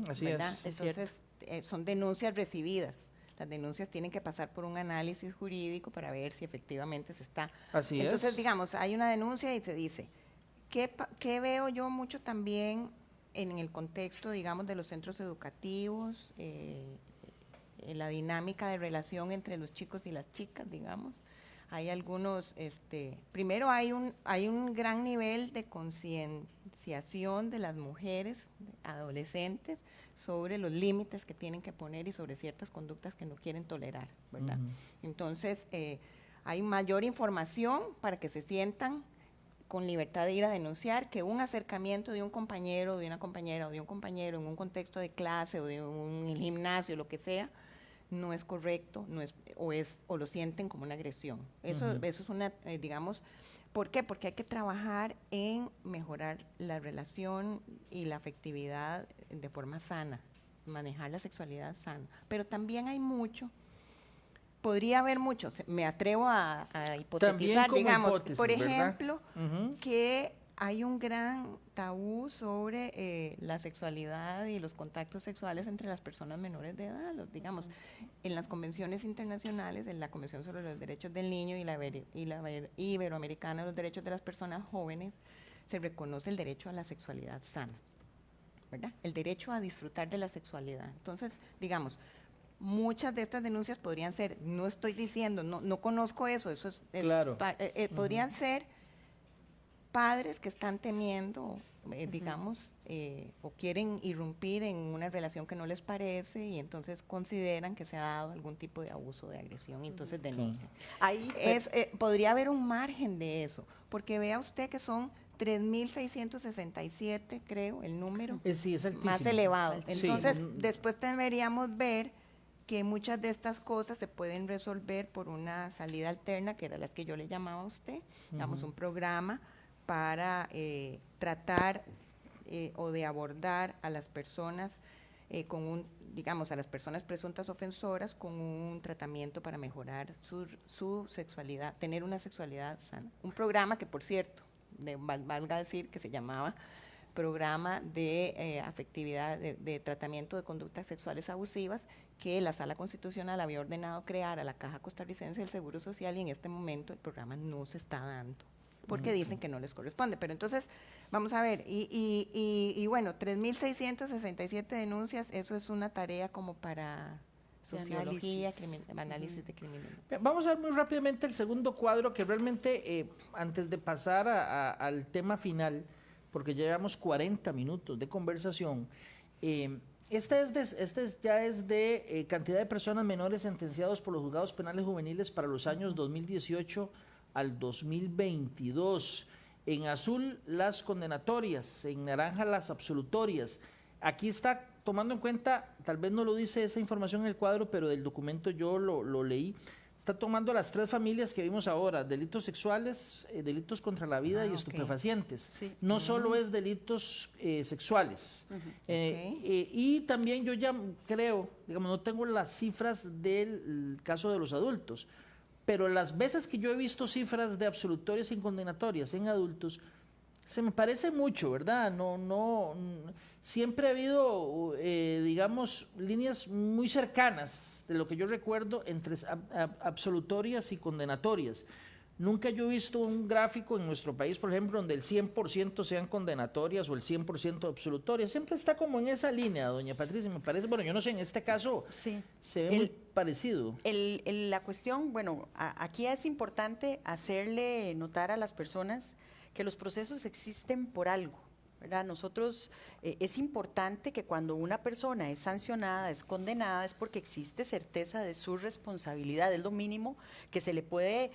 así ¿verdad? es. Entonces, son denuncias recibidas. Las denuncias tienen que pasar por un análisis jurídico para ver si efectivamente se está. Así Entonces, es. digamos, hay una denuncia y se dice, ¿qué veo yo mucho también en el contexto, digamos, de los centros educativos, en la dinámica de relación entre los chicos y las chicas, digamos? Hay algunos, primero hay un gran nivel de concienciación de las mujeres, adolescentes, sobre los límites que tienen que poner y sobre ciertas conductas que no quieren tolerar, ¿verdad? Entonces, hay mayor información para que se sientan con libertad de ir a denunciar, que un acercamiento de un compañero, de una compañera o de un compañero en un contexto de clase o de un gimnasio, lo que sea, no es correcto, o lo sienten como una agresión. Eso es una, digamos, ¿por qué? Porque hay que trabajar en mejorar la relación y la afectividad de forma sana, manejar la sexualidad sana. Pero también hay podría haber mucho, me atrevo a hipotetizar, digamos, por ejemplo, que hay un gran tabú sobre la sexualidad y los contactos sexuales entre las personas menores de edad. Digamos, en las convenciones internacionales, en la Convención sobre los Derechos del Niño y la Iberoamericana de los Derechos de las Personas Jóvenes, se reconoce el derecho a la sexualidad sana, ¿verdad? El derecho a disfrutar de la sexualidad. Entonces, digamos, muchas de estas denuncias podrían ser, no estoy diciendo, no conozco eso es claro. Podrían ser padres que están temiendo, digamos, o quieren irrumpir en una relación que no les parece y entonces consideran que se ha dado algún tipo de abuso, de agresión, y entonces denuncian. Ahí Podría haber un margen de eso, porque vea usted que son 3.667, creo, el número Sí, es altísimo. más elevado. Sí. Entonces, después deberíamos ver que muchas de estas cosas se pueden resolver por una salida alterna, que era las que yo le llamaba a usted, digamos, un programa para tratar o de abordar a las personas digamos, a las personas presuntas ofensoras con un tratamiento para mejorar su sexualidad, tener una sexualidad sana. Un programa que, por cierto, valga decir que se llamaba Programa de Afectividad, de Tratamiento de Conductas Sexuales Abusivas, que la Sala Constitucional había ordenado crear a la Caja Costarricense del Seguro Social, y en este momento el programa no se está dando, porque dicen que no les corresponde. Pero entonces, vamos a ver, y bueno, 3.667 denuncias, eso es una tarea como para sociología, análisis de criminalidad. Vamos a ver muy rápidamente el segundo cuadro, que realmente, antes de pasar al tema final, porque ya llevamos 40 minutos de conversación, ya es de cantidad de personas menores sentenciados por los juzgados penales juveniles para los años 2018 al 2022. En azul las condenatorias, en naranja las absolutorias. Aquí está tomando en cuenta, tal vez no lo dice esa información en el cuadro, pero del documento yo lo leí, está tomando las tres familias que vimos ahora: delitos sexuales, delitos contra la vida y estupefacientes. Sí. No solo es delitos sexuales. Y también yo ya creo, digamos, no tengo las cifras del caso de los adultos, pero las veces que yo he visto cifras de absolutorias y condenatorias en adultos, se me parece mucho, ¿verdad? Siempre ha habido, digamos, líneas muy cercanas, de lo que yo recuerdo, entre absolutorias y condenatorias. Nunca yo he visto un gráfico en nuestro país, por ejemplo, donde el 100% sean condenatorias o el 100% absolutorias. Siempre está como en esa línea, doña Patricia, me parece. Bueno, yo no sé, en este caso sí, se ve muy parecido. La cuestión, bueno, aquí es importante hacerle notar a las personas que los procesos existen por algo, ¿verdad? Nosotros, es importante que cuando una persona es sancionada, es condenada, es porque existe certeza de su responsabilidad. Es lo mínimo que se le puede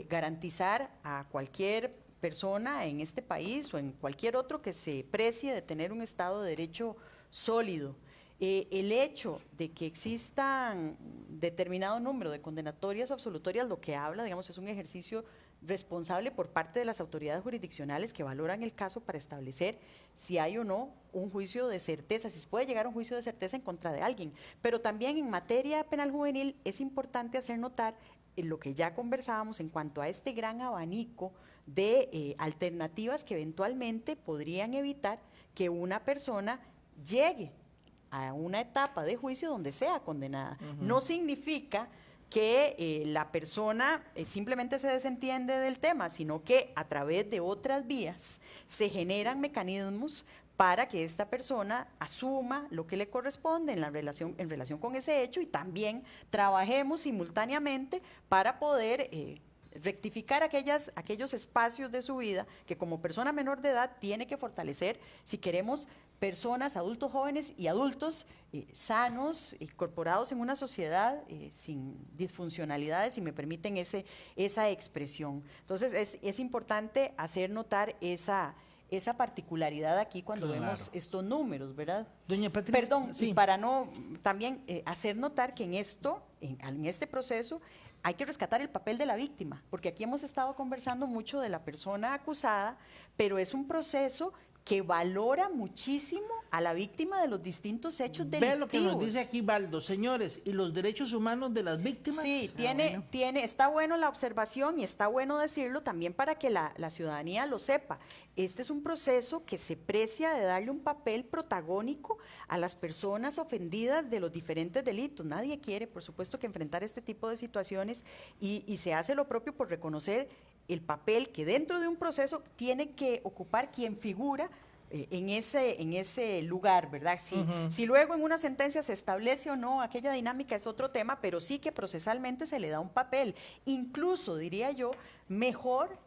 garantizar a cualquier persona en este país o en cualquier otro que se precie de tener un Estado de Derecho sólido. El hecho de que existan determinado número de condenatorias o absolutorias, lo que habla, digamos, es un ejercicio responsable por parte de las autoridades jurisdiccionales que valoran el caso para establecer si hay o no un juicio de certeza, si se puede llegar a un juicio de certeza en contra de alguien. Pero también en materia penal juvenil es importante hacer notar lo que ya conversábamos en cuanto a este gran abanico de alternativas que eventualmente podrían evitar que una persona llegue a una etapa de juicio donde sea condenada. No significa que la persona simplemente se desentiende del tema, sino que a través de otras vías se generan mecanismos para que esta persona asuma lo que le corresponde en relación con ese hecho, y también trabajemos simultáneamente para poder rectificar aquellos espacios de su vida que como persona menor de edad tiene que fortalecer si queremos personas, adultos jóvenes y adultos sanos, incorporados en una sociedad sin disfuncionalidades, si me permiten esa expresión. Entonces es importante hacer notar esa particularidad aquí cuando vemos estos números, ¿verdad? Doña Patricia, perdón, sí. Y para no también hacer notar que en este proceso hay que rescatar el papel de la víctima, porque aquí hemos estado conversando mucho de la persona acusada, pero es un proceso que valora muchísimo a la víctima de los distintos hechos delictivos. Ve lo que nos dice aquí Baldo, señores, ¿y los derechos humanos de las víctimas? Sí, está bueno la observación y está bueno decirlo también para que la ciudadanía lo sepa. este es un proceso que se precia de darle un papel protagónico a las personas ofendidas de los diferentes delitos. Nadie quiere, por supuesto, que enfrentar este tipo de situaciones y se hace lo propio por reconocer el papel que dentro de un proceso tiene que ocupar quien figura en ese lugar, ¿verdad? Si luego en una sentencia se establece o no aquella dinámica es otro tema, pero sí que procesalmente se le da un papel, incluso, diría yo, mejor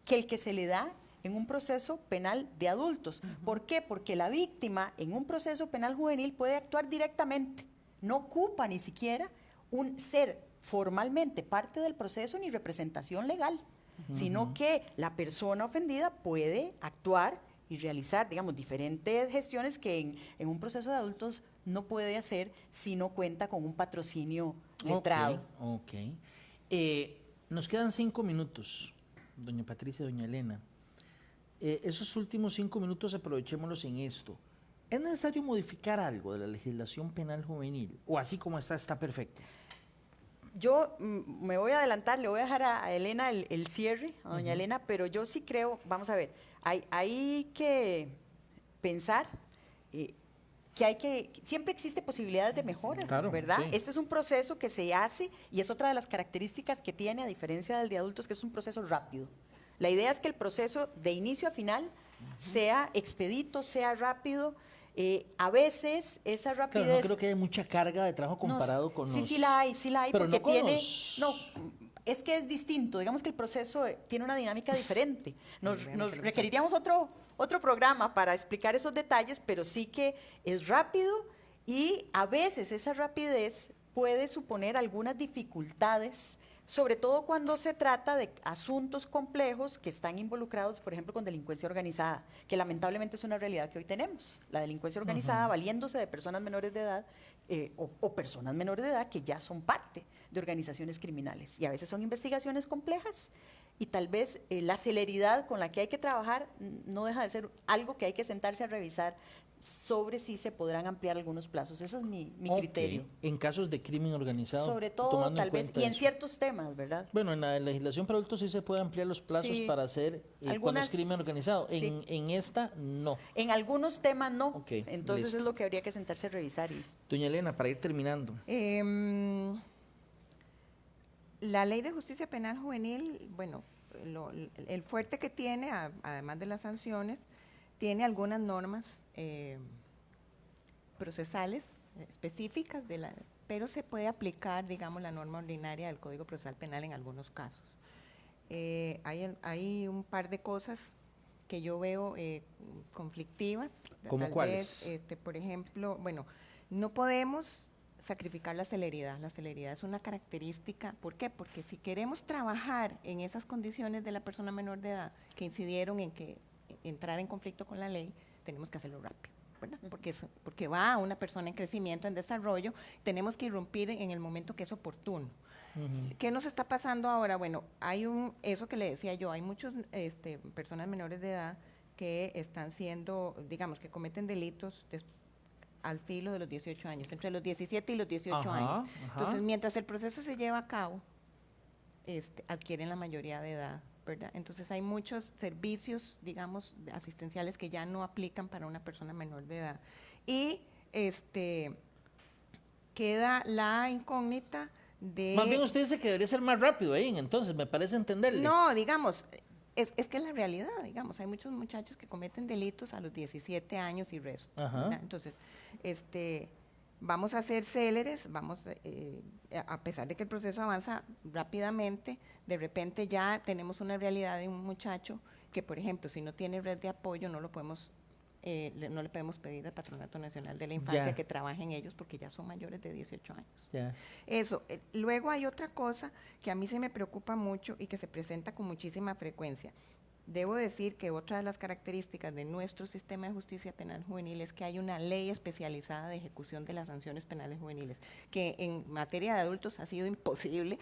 que el que se le da en un proceso penal de adultos. ¿Por qué? Porque la víctima en un proceso penal juvenil puede actuar directamente, no ocupa ni siquiera ser formalmente parte del proceso ni representación legal, sino que la persona ofendida puede actuar y realizar, digamos, diferentes gestiones que en un proceso de adultos no puede hacer si no cuenta con un patrocinio letrado. Ok. Nos quedan 5 minutos, doña Patricia, doña Elena. Esos últimos 5 minutos aprovechémoslos en esto. ¿Es necesario modificar algo de la legislación penal juvenil? ¿O así como está perfecto? Yo me voy a adelantar, le voy a dejar a Elena el cierre, a doña Elena, pero yo sí creo, vamos a ver, hay que pensar que siempre existe posibilidades de mejora, claro, ¿verdad? Sí. Este es un proceso que se hace y es otra de las características que tiene, a diferencia del de adultos, que es un proceso rápido. La idea es que el proceso de inicio a final sea expedito, sea rápido. A veces esa rapidez... Claro, no creo que haya mucha carga de trabajo comparado con los... Sí la hay, pero porque no con tiene... los... No, es que es distinto, digamos que el proceso tiene una dinámica diferente. Nos requeriríamos otro programa para explicar esos detalles, pero sí que es rápido y a veces esa rapidez puede suponer algunas dificultades, sobre todo cuando se trata de asuntos complejos que están involucrados, por ejemplo, con delincuencia organizada, que lamentablemente es una realidad que hoy tenemos. La delincuencia organizada valiéndose de personas menores de edad o personas menores de edad que ya son parte de organizaciones criminales. Y a veces son investigaciones complejas y tal vez la celeridad con la que hay que trabajar no deja de ser algo que hay que sentarse a revisar sobre si se podrán ampliar algunos plazos. Ese es mi criterio. En casos de crimen organizado. Sobre todo, tal vez, y en ciertos temas, ¿verdad? Bueno, en la legislación para adultos sí se puede ampliar los plazos para hacer cuando es crimen organizado. En esta, no. En algunos temas, no. Okay, entonces listo. es lo que habría que sentarse a revisar. Doña Elena, para ir terminando. La Ley de Justicia Penal Juvenil, bueno, el fuerte que tiene, además de las sanciones, tiene algunas normas procesales específicas, pero se puede aplicar, digamos, la norma ordinaria del Código Procesal Penal en algunos casos. Hay un par de cosas que yo veo conflictivas. ¿Cómo cuáles? Por ejemplo, bueno, no podemos sacrificar la celeridad. La celeridad es una característica. ¿Por qué? Porque si queremos trabajar en esas condiciones de la persona menor de edad que incidieron en que entrar en conflicto con la ley, tenemos que hacerlo rápido, ¿verdad? Porque va a una persona en crecimiento, en desarrollo, tenemos que irrumpir en el momento que es oportuno. ¿Qué nos está pasando ahora? Bueno, eso que le decía yo, hay muchas personas menores de edad que están siendo, digamos, que cometen delitos al filo de los 18 años, entre los 17 y los 18 años. Entonces, mientras el proceso se lleva a cabo, adquieren la mayoría de edad, ¿verdad? Entonces hay muchos servicios, digamos, asistenciales que ya no aplican para una persona menor de edad. Y queda la incógnita de... Más bien usted dice que debería ser más rápido ahí, entonces me parece entenderle. No, digamos, es que es la realidad, digamos, hay muchos muchachos que cometen delitos a los 17 años y resto, ¿verdad? Entonces, vamos a ser céleres, a pesar de que el proceso avanza rápidamente, de repente ya tenemos una realidad de un muchacho que, por ejemplo, si no tiene red de apoyo, no le podemos pedir al Patronato Nacional de la Infancia que trabaje en ellos porque ya son mayores de 18 años. Eso. Luego hay otra cosa que a mí se me preocupa mucho y que se presenta con muchísima frecuencia. Debo decir que otra de las características de nuestro sistema de justicia penal juvenil es que hay una ley especializada de ejecución de las sanciones penales juveniles, que en materia de adultos ha sido imposible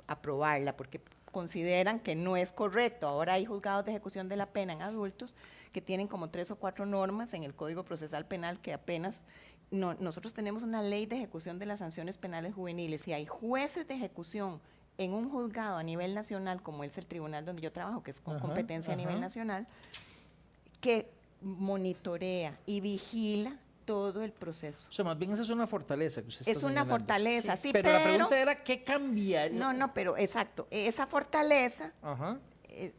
aprobarla, porque consideran que no es correcto. Ahora hay juzgados de ejecución de la pena en adultos que tienen como 3 o 4 normas en el Código Procesal Penal que apenas... nosotros tenemos una ley de ejecución de las sanciones penales juveniles y hay jueces de ejecución en un juzgado a nivel nacional, como es el tribunal donde yo trabajo, que es con competencia a nivel nacional, que monitorea y vigila todo el proceso. O sea, más bien esa es una fortaleza que usted está Es una señalando. fortaleza, sí, Pero la pregunta era, ¿qué cambiaría? No, pero exacto, esa fortaleza Ajá.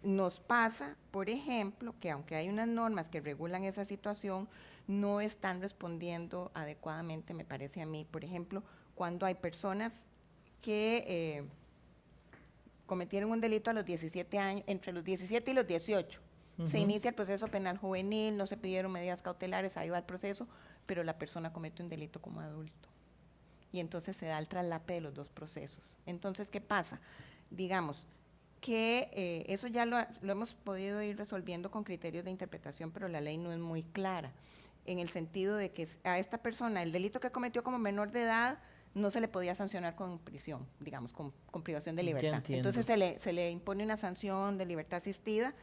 nos pasa, por ejemplo, que aunque hay unas normas que regulan esa situación, no están respondiendo adecuadamente, me parece a mí. Por ejemplo, cuando hay personas que cometieron un delito a los 17 años, entre los 17 y los 18, se inicia el proceso penal juvenil, no se pidieron medidas cautelares, ahí va el proceso, pero la persona comete un delito como adulto. Y entonces se da el traslape de los dos procesos. Entonces, ¿qué pasa? Digamos que eso ya lo hemos podido ir resolviendo con criterios de interpretación, pero la ley no es muy clara, en el sentido de que a esta persona, el delito que cometió como menor de edad, no se le podía sancionar con prisión, digamos, con privación de libertad. entiendo. Entonces se le impone una sanción de libertad asistida,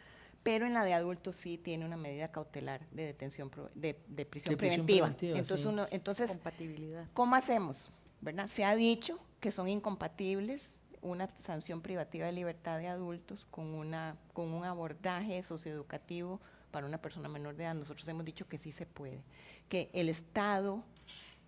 pero en la de adultos sí tiene una medida cautelar de detención, de prisión preventiva. Entonces, sí. entonces, Compatibilidad. ¿cómo hacemos? ¿Verdad? Se ha dicho que son incompatibles una sanción privativa de libertad de adultos con un abordaje socioeducativo para una persona menor de edad. Nosotros hemos dicho que sí se puede, que el Estado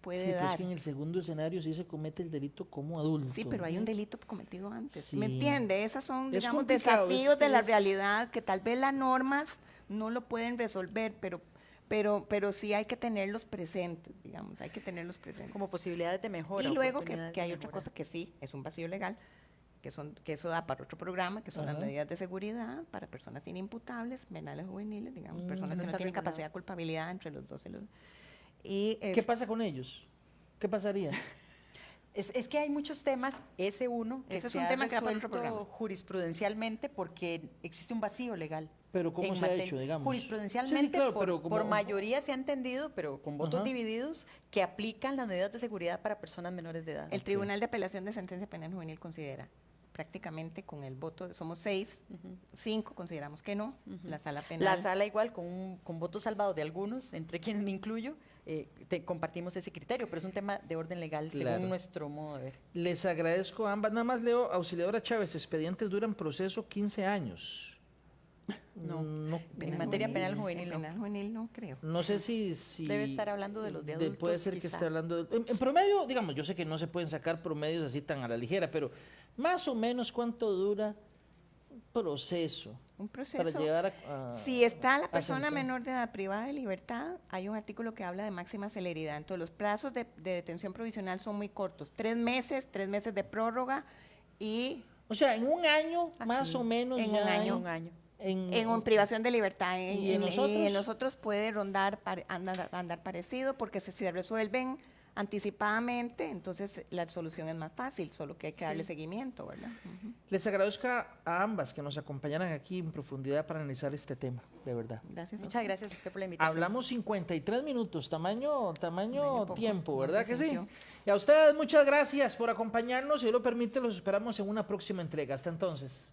puede Sí, pero dar. es que en el segundo escenario sí se comete el delito como adulto. Sí, pero hay un delito cometido antes. Sí. ¿Me entiende? Esos son, Es digamos, complicado, desafíos de la es- realidad que tal vez las normas no lo pueden resolver, pero sí hay que tenerlos presentes, digamos, hay que tenerlos presentes. Como posibilidades de mejora. Y luego oportunidades que hay de otra mejora. cosa que sí es un vacío legal, que eso da para otro programa, que son las Ajá. medidas de seguridad para personas inimputables, penales juveniles, digamos, personas no que no está tienen regulado. capacidad de culpabilidad entre los 12 y los... Y ¿Qué pasa con ellos? ¿Qué pasaría? Es que hay muchos temas, ese uno, que Ese es se un ha tema que da para otro resuelto programa. jurisprudencialmente porque existe un vacío legal. Pero ¿cómo en se ha mate- hecho, digamos? Jurisprudencialmente, Sí, claro, por, pero como- por mayoría se ha entendido, pero con votos Ajá. divididos, que aplican las medidas de seguridad para personas menores de edad. el Tribunal de Apelación de Sentencia Penal Juvenil considera prácticamente con el voto, somos 6, 5 consideramos que no, la sala penal. La sala igual, con votos salvados de algunos, entre quienes me incluyo, compartimos ese criterio, pero es un tema de orden legal Claro. según nuestro modo de ver. Les agradezco a ambas. Nada más leo, auxiliadora Chávez, expedientes duran proceso 15 años. No. No, En materia penal juvenil, en no. penal juvenil no creo. no sé si Debe estar hablando de los de adultos, puede ser que quizá. esté hablando en promedio, digamos, yo sé que no se pueden sacar promedios así tan a la ligera, pero más o menos cuánto dura un proceso Un para proceso. llevar a Si está la a persona sentencia. menor de edad privada de libertad, hay un artículo que habla de máxima celeridad. Entonces, los plazos de detención provisional son muy cortos. 3 meses de prórroga y O sea, en un año, Así, más o menos. en un ya año. Un año. en privación de libertad. ¿Y en los otros? en los otros puede andar parecido porque si se resuelven anticipadamente, entonces la solución es más fácil, solo que hay que darle seguimiento, ¿verdad? Ujú. Les agradezco a ambas que nos acompañaran aquí en profundidad para analizar este tema, de verdad. Gracias. Muchas gracias a usted por la invitación. Hablamos 53 minutos, tamaño poco, tiempo, no ¿verdad se que sí? sintió. Y a ustedes muchas gracias por acompañarnos. Si Dios lo permite, los esperamos en una próxima entrega. Hasta entonces.